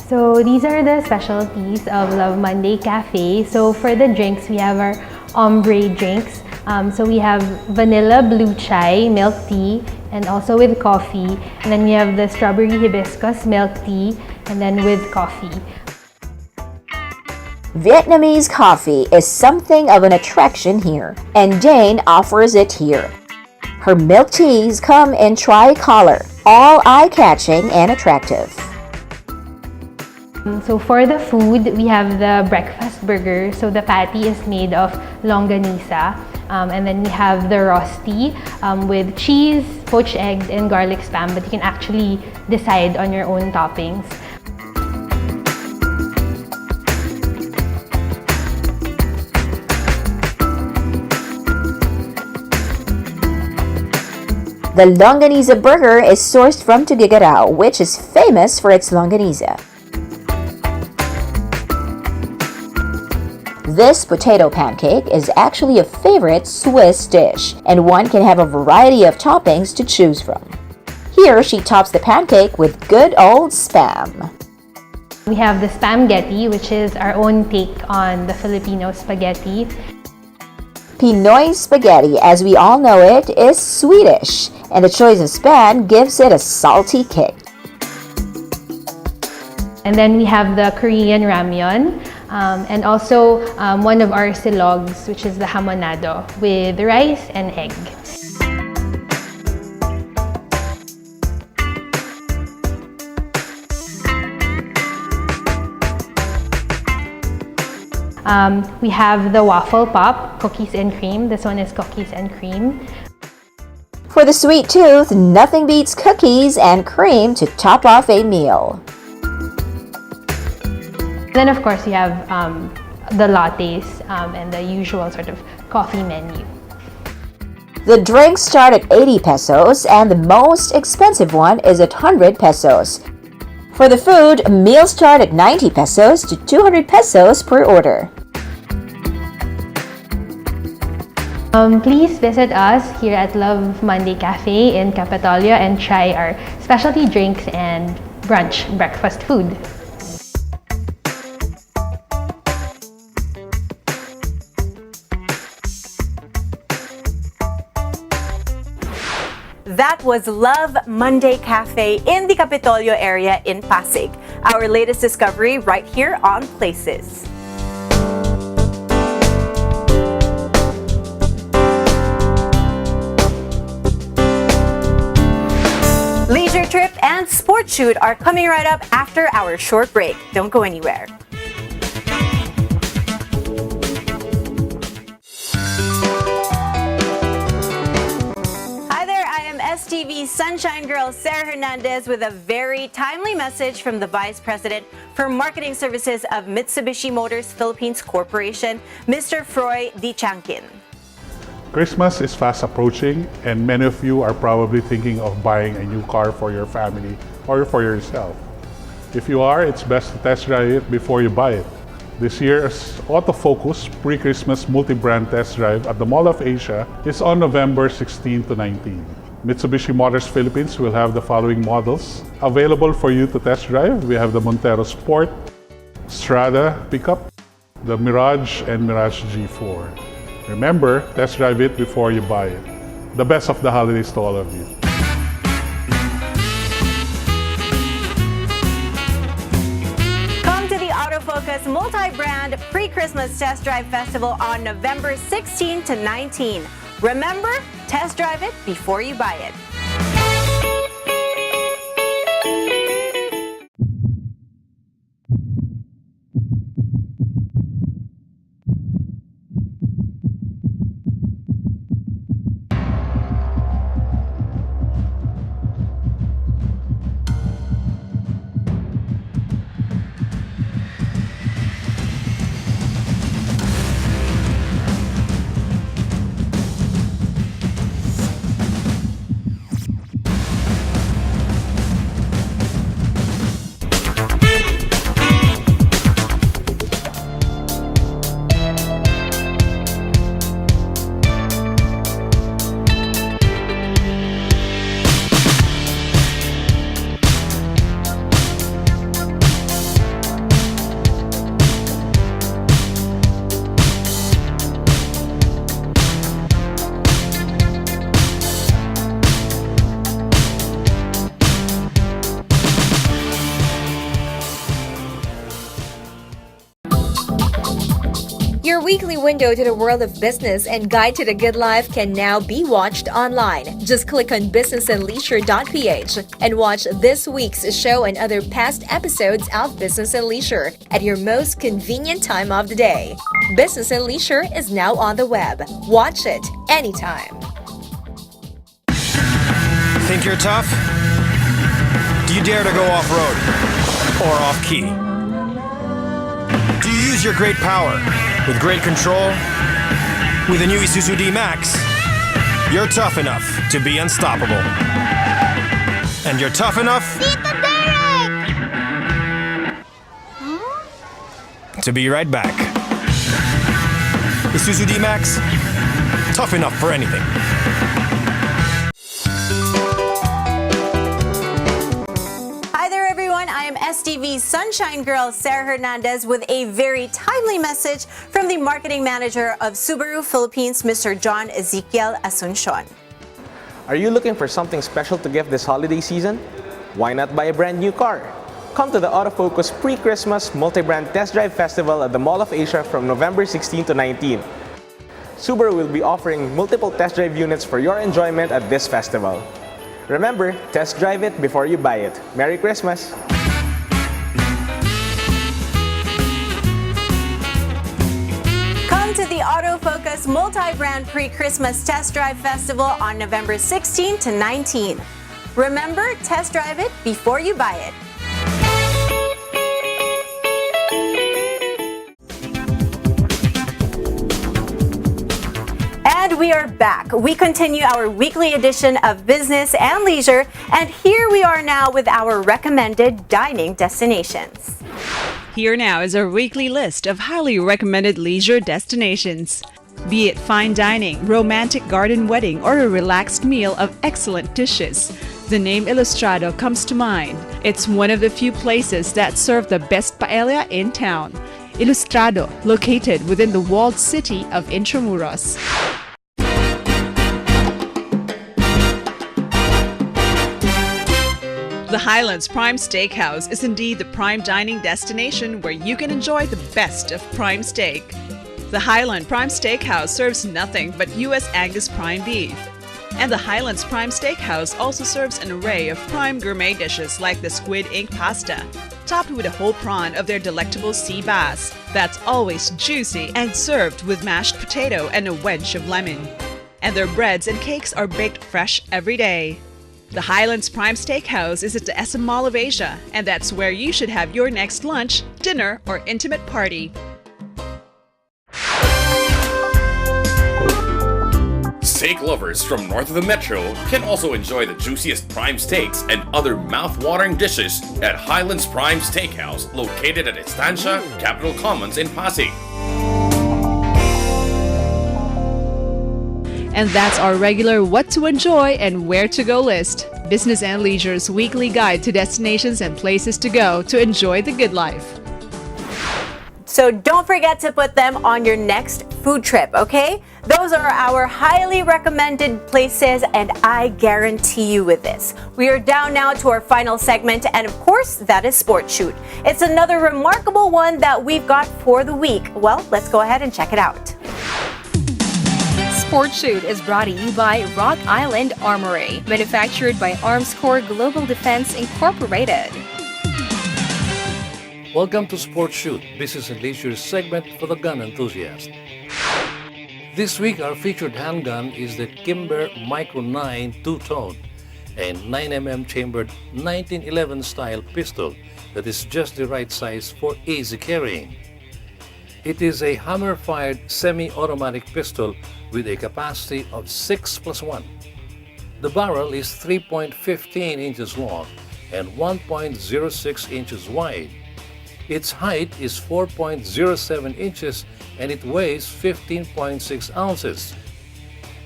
So these are the specialties of Love Monday Cafe. So for the drinks, we have our ombre drinks. So we have vanilla blue chai, milk tea, and also with coffee. And then we have the strawberry hibiscus milk tea, and then with coffee. Vietnamese coffee is something of an attraction here, and Dane offers it here. Her milk teas come in tricolor, all eye-catching and attractive. So for the food, we have the breakfast burger. So the patty is made of longanisa. And then we have the rosti with cheese, poached eggs, and garlic spam. But you can actually decide on your own toppings. The longanisa burger is sourced from Tuguegarao, which is famous for its longanisa. This potato pancake is actually a favorite Swiss dish, and one can have a variety of toppings to choose from. Here, she tops the pancake with good old Spam. We have the Spamgetti, which is our own take on the Filipino spaghetti. Pinoy spaghetti, as we all know it, is Swedish, and the choice of Spam gives it a salty kick. And then we have the Korean ramyeon, and also one of our silogs, which is the hamonado, with rice and egg. We have the waffle pop, cookies and cream. This one is cookies and cream. For the sweet tooth, nothing beats cookies and cream to top off a meal. Then of course you have the lattes and the usual sort of coffee menu. The drinks start at 80 pesos and the most expensive one is at 100 pesos. For the food, meals start at 90 pesos to 200 pesos per order. Please visit us here at Love Monday Cafe in Capitolio and try our specialty drinks and brunch breakfast food. That was Love Monday Cafe in the Capitolio area in Pasig. Our latest discovery right here on Places. Leisure Trip and Sport Shoot are coming right up after our short break. Don't go anywhere. Hi there, I am STV Sunshine Girl Sarah Hernandez with a very timely message from the Vice President for Marketing Services of Mitsubishi Motors Philippines Corporation, Mr. Froy Di Chankin. Christmas is fast approaching and many of you are probably thinking of buying a new car for your family or for yourself. If you are, it's best to test drive it before you buy it. This year's Autofocus pre-Christmas multi-brand test drive at the Mall of Asia is on November 16 to 19. Mitsubishi Motors Philippines will have the following models available for you to test drive. We have the Montero Sport, Strada pickup, the Mirage and Mirage G4. Remember, test drive it before you buy it. The best of the holidays to all of you. Focus multi-brand pre-Christmas test drive festival on November 16 to 19. Remember, test drive it before you buy it. Your weekly window to the world of business and guide to the good life can now be watched online. Just click on businessandleisure.ph and watch this week's show and other past episodes of Business and Leisure at your most convenient time of the day. Business and Leisure is now on the web. Watch it anytime. Think you're tough? Do you dare to go off-road or off-key? Do you use your great power with great control? With the new Isuzu D-Max, you're tough enough to be unstoppable. And you're tough enough to be right back. Isuzu D-Max, tough enough for anything. STV's Sunshine Girl, Sarah Hernandez, with a very timely message from the marketing manager of Subaru Philippines, Mr. John Ezekiel Asuncion. Are you looking for something special to gift this holiday season? Why not buy a brand new car? Come to the Autofocus Pre-Christmas Multi-Brand Test Drive Festival at the Mall of Asia from November 16 to 19. Subaru will be offering multiple test drive units for your enjoyment at this festival. Remember, test drive it before you buy it. Merry Christmas! To the Autofocus Multi-Brand Pre-Christmas Test Drive Festival on November 16 to 19. Remember, test drive it before you buy it. And we are back. We continue our weekly edition of Business and Leisure, and here we are now with our recommended dining destinations. Here now is our weekly list of highly recommended leisure destinations. Be it fine dining, romantic garden wedding, or a relaxed meal of excellent dishes, the name Ilustrado comes to mind. It's one of the few places that serve the best paella in town. Ilustrado, located within the walled city of Intramuros. The Highlands Prime Steakhouse is indeed the prime dining destination where you can enjoy the best of prime steak. The Highland Prime Steakhouse serves nothing but U.S. Angus prime beef. And the Highlands Prime Steakhouse also serves an array of prime gourmet dishes like the Squid Ink pasta, topped with a whole prawn of their delectable sea bass that's always juicy and served with mashed potato and a wedge of lemon. And their breads and cakes are baked fresh every day. The Highlands Prime Steakhouse is at the SM Mall of Asia, and that's where you should have your next lunch, dinner, or intimate party. Steak lovers from north of the metro can also enjoy the juiciest prime steaks and other mouth-watering dishes at Highlands Prime Steakhouse, located at Estancia, Capitol Commons in Pasig. And that's our regular what to enjoy and where to go list. Business and Leisure's weekly guide to destinations and places to go to enjoy the good life. So don't forget to put them on your next food trip, okay? Those are our highly recommended places, and I guarantee you with this. We are down now to our final segment, and of course, that is Sport Shoot. It's another remarkable one that we've got for the week. Well, let's go ahead and check it out. Sport Shoot is brought to you by Rock Island Armory, manufactured by Armscore Global Defense Incorporated. Welcome to Sport Shoot, Business and Leisure segment for the gun enthusiast. This week, our featured handgun is the Kimber Micro 9 two-tone and 9mm chambered 1911 style pistol that is just the right size for easy carrying. It is a hammer-fired semi-automatic pistol with a capacity of 6+1. The barrel is 3.15 inches long and 1.06 inches wide. Its height is 4.07 inches and it weighs 15.6 ounces.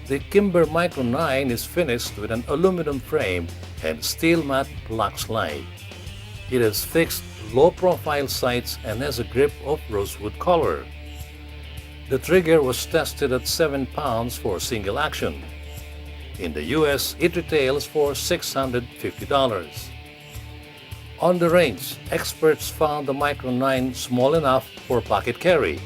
The Kimber Micro 9 is finished with an aluminum frame and steel matte black slide. It has fixed low-profile sights and has a grip of rosewood color. The trigger was tested at 7 pounds for single action. In the US, it retails for $650. On the range, experts found the Micro 9 small enough for pocket carry.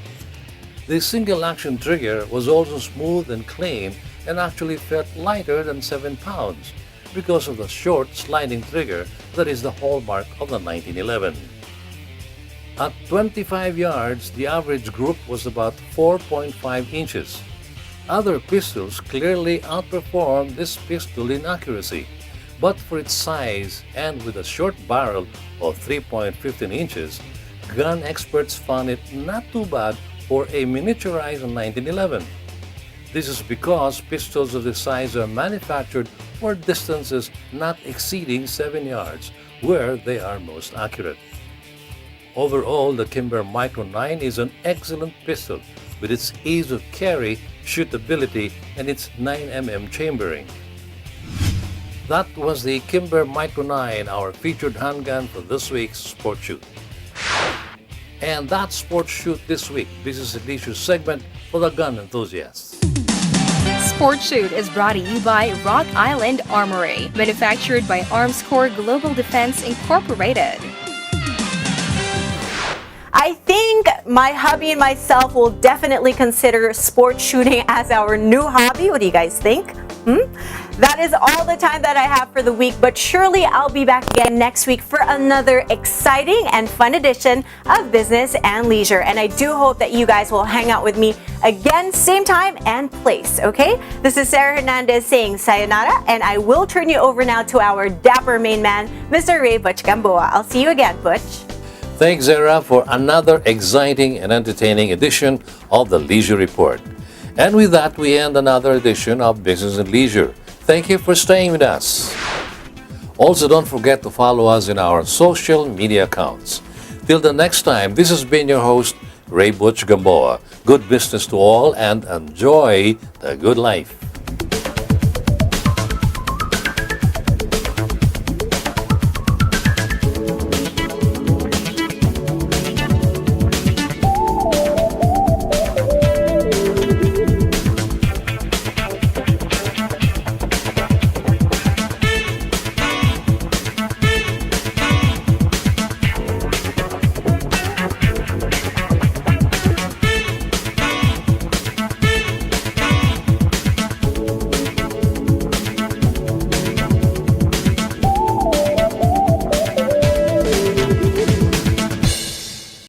The single-action trigger was also smooth and clean and actually felt lighter than 7 pounds because of the short sliding trigger that is the hallmark of the 1911. At 25 yards, the average group was about 4.5 inches. Other pistols clearly outperformed this pistol in accuracy, but for its size and with a short barrel of 3.15 inches, gun experts found it not too bad for a miniaturized 1911. This is because pistols of this size are manufactured for distances not exceeding 7 yards, where they are most accurate. Overall, the Kimber Micro 9 is an excellent pistol with its ease of carry, shootability, and its 9mm chambering. That was the Kimber Micro 9, our featured handgun for this week's Sport Shoot. And that's Sport Shoot this week, Business and Leisure segment for the gun enthusiasts. Sport Shoot is brought to you by Rock Island Armory, manufactured by Armscore Global Defense Incorporated. I think my hubby and myself will definitely consider sport shooting as our new hobby. What do you guys think? That is all the time that I have for the week, but surely I'll be back again next week for another exciting and fun edition of Business and Leisure. And I do hope that you guys will hang out with me again, same time and place, okay? This is Sarah Hernandez saying sayonara, and I will turn you over now to our dapper main man, Mr. Ray Butch Gamboa. I'll see you again, Butch. Thanks, Zara, for another exciting and entertaining edition of the Leisure Report. And with that, we end another edition of Business and Leisure. Thank you for staying with us. Also, don't forget to follow us in our social media accounts. Till the next time, this has been your host, Ray Butch Gamboa. Good business to all and enjoy the good life.